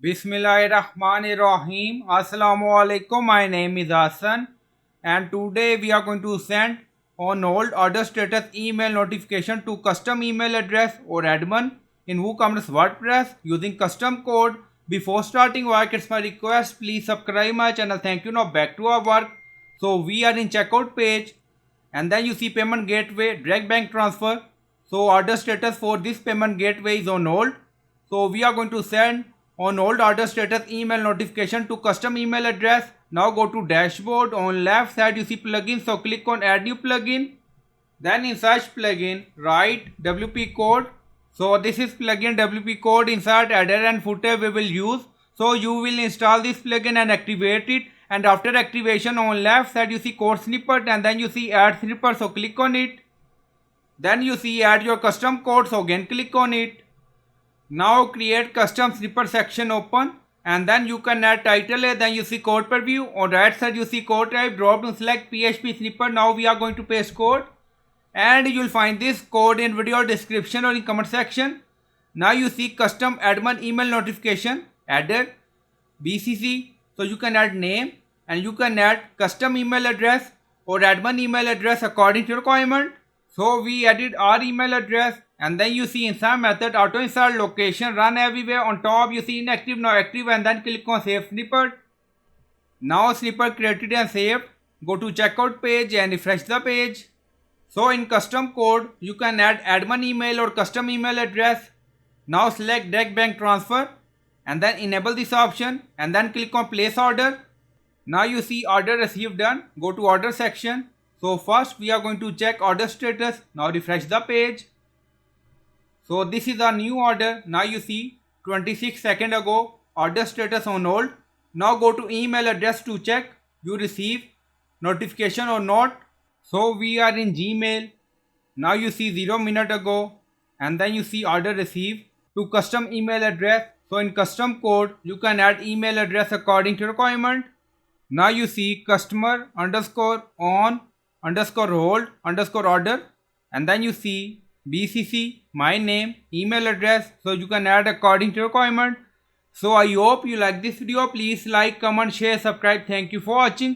Bismillahirrahmanirrahim. Assalamu alaikum. My name is Hassan, and today we are going to send on hold order status email notification to custom email address or admin in WooCommerce WordPress using custom code. Before starting work, it's my request. Please subscribe my channel. Thank you. Now back to our work. So we are in checkout page, and then you see payment gateway, direct bank transfer. So order status for this payment gateway is on hold. So we are going to send on hold order status email notification to custom email address. Now go to dashboard. On left side you see plugin. So click on add new plugin. Then in search plugin write WP code. So this is plugin WP code. Insert header and footer we will use. So you will install this plugin and activate it. And after activation on left side you see code snippet and then you see add snippet. So click on it. Then you see add your custom code. So again click on it. Now create custom snippet section open and then you can add title here. Then you see code preview. On right side you see code type. Drop down select PHP snippet. Now we are going to paste code. And you will find this code in video description or in comment section. Now you see custom admin email notification added BCC. So you can add name and you can add custom email address or admin email address according to your requirement. So we added our email address and then you see insert method auto insert location run everywhere. On top you see inactive now active and then click on save snippet. Now snippet created and saved. Go to checkout page and refresh the page. So in custom code you can add admin email or custom email address. Now select direct bank transfer and then enable this option and then click on place order. Now you see order received done. Go to order section. So first we are going to check order status. Now refresh the page. So this is a new order. Now you see 26 seconds ago order status on hold. Now go to email address to check you receive notification or not. So we are in Gmail. Now you see 0 minute ago and then you see order received to custom email address. So in custom code you can add email address according to requirement. Now you see customer underscore on underscore hold underscore order and then you see BCC my name email address. So you can add according to requirement. So I hope you like this video. Please like, comment, share, subscribe. Thank you for watching.